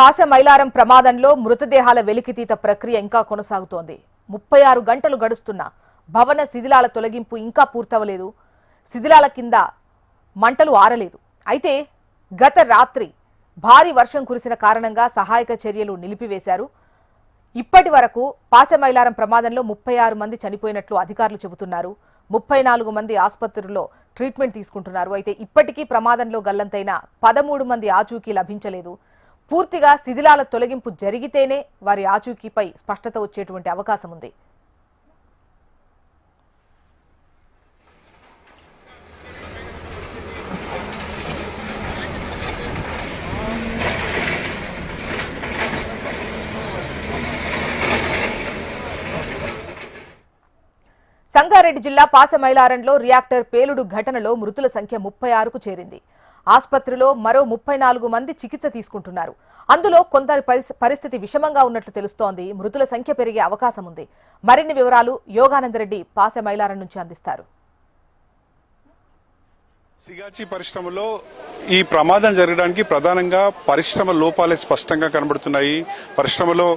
పాశమైలారం ప్రమాదంలో మృతదేహాల వెలికితీత ప్రక్రియ ఇంకా కొనసాగుతోంది. 36 గంటలు గడుస్తున్నా భవన శిథిలాల తొలగింపు ఇంకా పూర్తవలేదు. శిథిలాల కింద మంటలు ఆరలేదు. అయితే గత రాత్రి భారీ వర్షం కురిసిన కారణంగా సహాయక చర్యలు నిలిపివేశారు. ఇప్పటి వరకు పాశమైలారం ప్రమాదంలో 36 మంది చనిపోయినట్లు అధికారులు చెబుతున్నారు. 34 మంది ఆసుపత్రుల్లో ట్రీట్మెంట్ తీసుకుంటున్నారు. అయితే ఇప్పటికీ ప్రమాదంలో గల్లంతైన 13 మంది ఆచూకీ లభించలేదు. పూర్తిగా శిథిలాల తొలగింపు జరిగితేనే వారి ఆచూకీపై స్పష్టత వచ్చేటువంటి అవకాశం ఉంది. సంగారెడ్డి జిల్లా పాశమైలారంలో రియాక్టర్ పేలుడు ఘటనలో మృతుల సంఖ్య 36కు చేరింది. ఆసుపత్రిలో మరో 34 మంది చికిత్స తీసుకుంటున్నారు. అందులో కొందరి పరిస్థితి విషమంగా ఉన్నట్లు తెలుస్తోంది. మృతుల సంఖ్య పెరిగే అవకాశం ఉంది. మరిన్ని వివరాలు యోగానందరెడ్డి పాశమైలారం నుంచి అందిస్తారు. సిగాచి పరిశ్రమలో ఈ ప్రమాదం జరగడానికి ప్రధానంగా పరిశ్రమ లోపాలే స్పష్టంగా కనబడుతున్నాయి. పరిశ్రమలో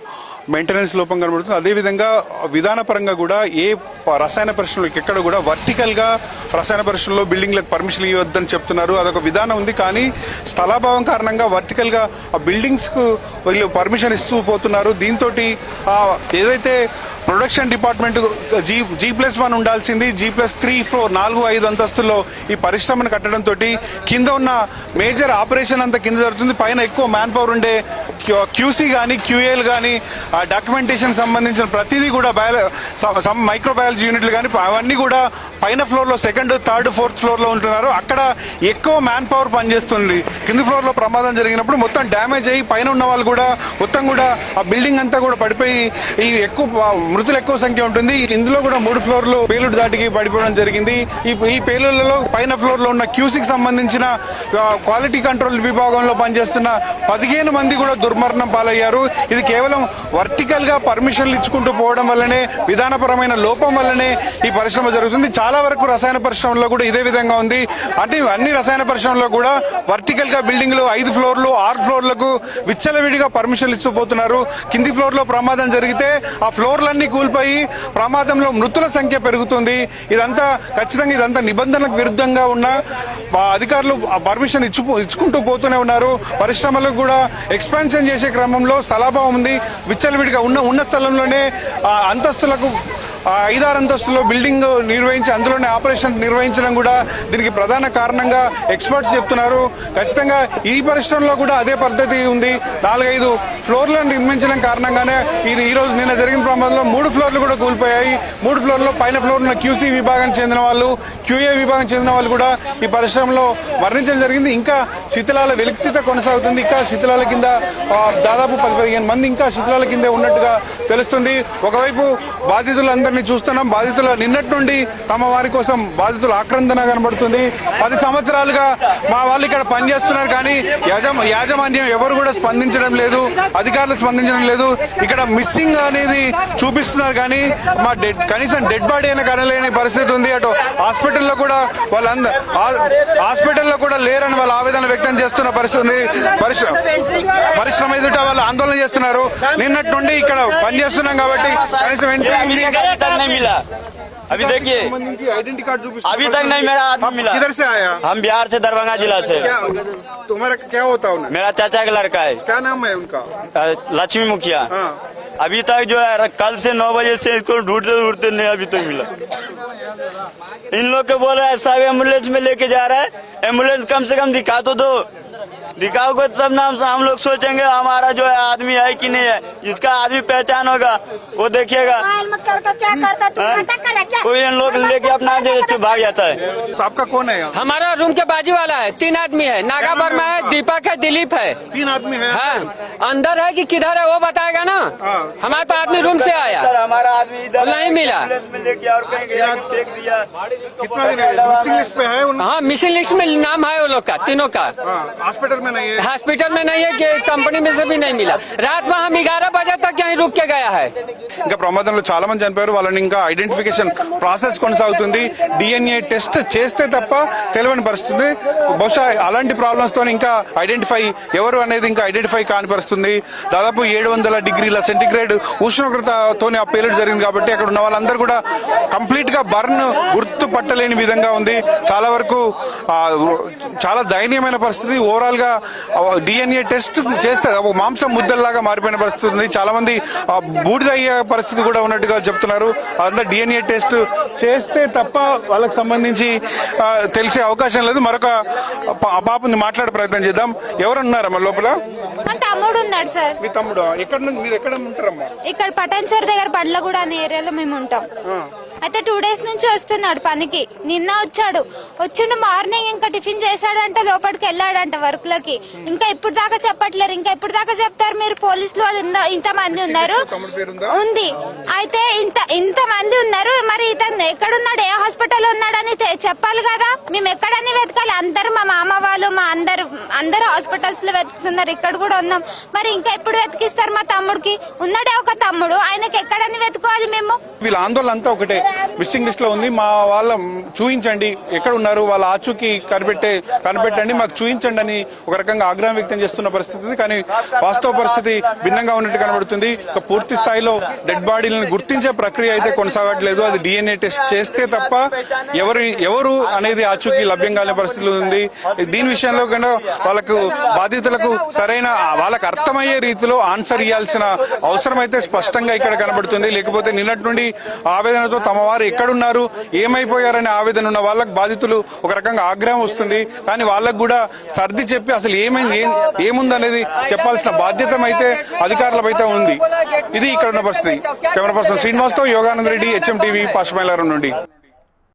మెయింటెనెన్స్ లోపం కనబడుతుంది. అదేవిధంగా విధానపరంగా కూడా ఏ రసాయన పరిశ్రమలకు ఎక్కడ కూడా వర్టికల్ గా రసాయన పరిశ్రమలో బిల్డింగ్లకు పర్మిషన్ ఇవ్వద్దని చెప్తున్నారు. అదొక విధానం ఉంది. కానీ స్థలాభావం కారణంగా వర్టికల్ గా ఆ బిల్డింగ్స్ కు వీళ్ళు పర్మిషన్ ఇస్తూ పోతున్నారు. దీంతో ఏదైతే ప్రొడక్షన్ డిపార్ట్మెంట్ G+1 ఉండాల్సింది G+3 ఫ్లోర్ 4-5 అంతస్తుల్లో ఈ పరిశ్రమను కట్టడంతో కింద ఉన్న మేజర్ ఆపరేషన్ అంతా కింద జరుగుతుంది. పైన ఎక్కువ మ్యాన్ పవర్ ఉండే QC కానీ QAL కానీ డాక్యుమెంటేషన్ సంబంధించిన ప్రతిదీ కూడా మైక్రోబయాలజీ యూనిట్లు కానీ అవన్నీ కూడా పైన ఫ్లోర్ లో 2nd, 3rd, 4th ఫ్లోర్ లో ఉంటున్నారు. అక్కడ ఎక్కువ మ్యాన్ పవర్ పనిచేస్తుంది. కింది ఫ్లోర్ లో ప్రమాదం జరిగినప్పుడు మొత్తం డ్యామేజ్ అయ్యి పైన ఉన్న వాళ్ళు కూడా మొత్తం కూడా ఆ బిల్డింగ్ అంతా కూడా పడిపోయి ఈ మృతులు ఎక్కువ సంఖ్య ఉంటుంది. ఇందులో కూడా 3 ఫ్లోర్లు పేలుడు దాటికి పడిపోవడం జరిగింది. ఈ పేలుళ్లలో పైన ఫ్లోర్ లో ఉన్న QCకి సంబంధించిన క్వాలిటీ కంట్రోల్ విభాగంలో పనిచేస్తున్న 15 మంది కూడా దుర్మరణం పాలయ్యారు. ఇది కేవలం వర్టికల్ గా పర్మిషన్లు ఇచ్చుకుంటూ పోవడం వల్లనే, విధానపరమైన లోపం వల్లనే ఈ పరిశ్రమ జరుగుతుంది. చాలా వరకు రసాయన పరిశ్రమలో కూడా ఇదే విధంగా ఉంది. అంటే అన్ని రసాయన పరిశ్రమలో కూడా వర్టికల్ గా బిల్డింగ్లు 5 ఫ్లోర్లు 6 ఫ్లోర్లకు విచ్చలవిడిగా పర్మిషన్లు ఇస్తూ పోతున్నారు. కింది ఫ్లోర్ లో ప్రమాదం జరిగితే ఆ ఫ్లోర్లన్నీ కూలిపోయి ప్రమాదంలో మృతుల సంఖ్య పెరుగుతుంది. ఇదంతా ఖచ్చితంగా ఇదంతా నిబంధనలకు విరుద్ధంగా ఉన్న అధికారులు పర్మిషన్ ఇచ్చుకుంటూ పోతూనే ఉన్నారు. పరిశ్రమలకు కూడా ఎక్స్పాన్షన్ చేసే క్రమంలో స్థలాభావం ఉంది. విచ్చలవిడిగా ఉన్న స్థలంలోనే అంతస్తులకు 5-6 అంతస్తుల్లో బిల్డింగ్ నిర్వహించి అందులోనే ఆపరేషన్ నిర్వహించడం కూడా దీనికి ప్రధాన కారణంగా ఎక్స్పర్ట్స్ చెప్తున్నారు. ఖచ్చితంగా ఈ పరిశ్రమలో కూడా అదే పద్ధతి ఉంది. 4-5 ఫ్లోర్లను నిర్మించడం కారణంగానే ఈ రోజు నిన్న జరిగిన ప్రమాదంలో 3 ఫ్లోర్లు కూడా కూలిపోయాయి. 3 ఫ్లోర్లో పైన ఫ్లోర్ ఉన్న QC విభాగానికి చెందిన వాళ్ళు, QA విభాగానికి చెందిన వాళ్ళు కూడా ఈ పరిశ్రమలో మరణించడం జరిగింది. ఇంకా శిథిలాల వెలికితీత కొనసాగుతుంది. ఇంకా శిథిలాల కింద దాదాపు 10-15 మంది ఇంకా శిథిలాల కింద ఉన్నట్టుగా తెలుస్తుంది. ఒకవైపు బాధితులందరూ చూస్తున్నాం. బాధితుల నిన్నటి నుండి తమ వారి కోసం బాధితుల ఆక్రందన కనబడుతుంది. 10 సంవత్సరాలుగా మా వాళ్ళు ఇక్కడ పనిచేస్తున్నారు. కానీ యాజమాన్యం ఎవరు కూడా స్పందించడం లేదు. అధికారులు స్పందించడం లేదు. ఇక్కడ మిస్సింగ్ అనేది చూపిస్తున్నారు కానీ కనీసం డెడ్ బాడీ అయినా కనలేని పరిస్థితి ఉంది. అటు హాస్పిటల్లో కూడా హాస్పిటల్లో కూడా లేరని వాళ్ళు ఆవేదన వ్యక్తం చేస్తున్న పరిస్థితి. పరిశ్రమ ఎదుట వాళ్ళు ఆందోళన చేస్తున్నారు. నిన్నటి నుండి ఇక్కడ పనిచేస్తున్నాం కాబట్టి కనీసం नहीं मिला। अभी देखिए आइडेंटिटी कार्ड अभी तक नहीं मेरा आदमी मिला। किधर से आया? हम बिहार से, दरभंगा जिला से। तुम्हारा क्या होता है? मेरा चाचा का लड़का है। क्या नाम है उनका? लक्ष्मी मुखिया। हाँ। अभी तक जो है कल से 9 बजे से इसको ढूंढते नहीं अभी तक मिला। इन लोग को बोल रहा है सब एम्बुलेंस में लेके जा रहा है। एम्बुलेंस कम से कम दिखा तो दो, दिखाओगे तब ना हम लोग सोचेंगे हमारा जो है आदमी है कि नहीं है। जिसका आदमी पहचान होगा वो देखिएगा। कोई इन लोग लेके अपना भाग जाता है। तो आपका कौन है? हमारा रूम के बाजू वाला है। 3 आदमी है। नागा वर्मा है, दीपक है, दिलीप है। 3 आदमी है। हाँ, अंदर है कि किधर है वो बताएगा ना। हमारा तो आदमी रूम से आया, हमारा आदमी इधर नहीं मिला। लेके और कहीं गया फेंक दिया। कितना दिन मिसिंग लिस्ट पे है? हाँ, मिसिंग लिस्ट में नाम है वो लोग का, तीनों का। हॉस्पिटल में नहीं है? हॉस्पिटल में नहीं है कि कंपनी में से भी नहीं मिला। रात में हम 11 बजे तक यहीं रुक के गया है। ఇంకా ప్రమాదంలో చాలా మంది చనిపోయారు. వాళ్ళని ఇంకా ఐడెంటిఫికేషన్ ప్రాసెస్ కొనసాగుతుంది. DNA టెస్ట్ చేస్తే తప్ప తెలియని పరిస్థితి. బహుశా అలాంటి ప్రాబ్లమ్స్ తో ఇంకా ఐడెంటిఫై ఎవరు అనేది ఇంకా ఐడెంటిఫై కాని పరిస్థితుంది. దాదాపు 700 డిగ్రీల సెంటిగ్రేడ్ ఉష్ణోగ్రతతోనే ఆ పేలుడు జరిగింది కాబట్టి అక్కడ ఉన్న వాళ్ళందరూ కూడా కంప్లీట్ గా బర్న్ గుర్తుపట్టలేని విధంగా ఉంది. చాలా వరకు చాలా దయనీయమైన పరిస్థితి. ఓవరాల్ గా DNA టెస్ట్ చేస్తే ఒక మాంసం ముద్దల్లాగా మారిపోయిన పరిస్థితి ఉంది. చాలా మంది బూడిదయ్యే పరిస్థితి కూడా ఉన్నట్టుగా చెప్తున్నారు. అదంతా DNA టెస్ట్ చేస్తే తప్ప వాళ్ళకి సంబంధించి తెలిసే అవకాశం లేదు. మరొక పాపని మాట్లాడే ప్రయత్నం చేద్దాం. ఎవరున్నారమ్మా లోపల? మా తమ్ముడు ఉన్నాడు సార్. మీ తమ్ముడు ఎక్కడ నుంచి మీరు ఎక్కడ ఉంటారమ్మా? ఇక్కడ పటాన్చర్ దగ్గర పండ్లగూడ అనే ఏరియాలో మేము ఉంటాం. అయితే 2 days నుంచి వస్తున్నాడు పనికి. నిన్న వచ్చిండు మార్నింగ్ ఇంకా టిఫిన్ చేశాడంట, లోపలికి వెళ్ళాడంట వర్క్ లకి. ఇంకా ఇప్పుడు దాకా చెప్పట్లేరు. ఇంకా ఇప్పుడు దాకా చెప్తారు మీరు పోలీసులు ఇంత మంది ఉన్నారు ఉంది. అయితే ఇంత మంది ఉన్నారు, మరి ఇతను ఎక్కడున్నాడు, ఏ హాస్పిటల్ ఉన్నాడని చెప్పాలి కదా. మేము ఎక్కడని వెతకాలి? అందరు మా మామ వాళ్ళు మా అందరు హాస్పిటల్స్ లో వెతుకుతున్నారు. ఇక్కడ కూడా ఉన్నాం. మరి ఇంకా ఎప్పుడు వెతికిస్తారు? మా తమ్ముడికి ఉన్నాడే ఒక తమ్ముడు, ఆయనకి ఎక్కడని వెతుకోవాలి మేము? వీళ్ళ ఆందోళన అంతా ఒకటే, మిస్సింగ్ లిస్ట్ లో ఉంది. మా వాళ్ళ చూయించండి, ఎక్కడ ఉన్నారు, వాళ్ళ ఆచూకీ కనిపెట్టండి, మాకు చూయించండి అని ఒక రకంగా ఆగ్రహం వ్యక్తం చేస్తున్న పరిస్థితి ఉంది. కానీ వాస్తవ పరిస్థితి భిన్నంగా ఉన్నట్టు కనబడుతుంది. పూర్తి స్థాయిలో డెడ్ బాడీలను గుర్తించే ప్రక్రియ అయితే కొనసాగట్లేదు. అది DNA టెస్ట్ చేస్తే తప్ప ఎవరు అనేది ఆచూకీ లభ్యం కాని పరిస్థితి ఉంది. దీని విషయంలో కన్నా వాళ్ళకు బాధితులకు సరైన వాళ్ళకు అర్థమయ్యే రీతిలో ఆన్సర్ ఇవ్వాల్సిన అవసరం అయితే స్పష్టంగా ఇక్కడ కనబడుతుంది. లేకపోతే నిన్నటి నుండి ఆవేదనతో తమ వారు ఎక్కడున్నారు, ఏమైపోయారనే ఆవేదన ఉన్న వాళ్ళకు బాధితులు ఒక రకంగా ఆగ్రహం వస్తుంది. కానీ వాళ్ళకు కూడా సర్ది చెప్పి అసలు ఏముందనేది చెప్పాల్సిన బాధ్యత అయితే అధికారులపైతే ఉంది. ఇది ఇక్కడ ఉన్న పరిస్థితి. కెమెరా పర్సన్ శ్రీనివాస్తో యోగానంద్ రెడ్డి, HM TV, పశ్చిమ నుండి.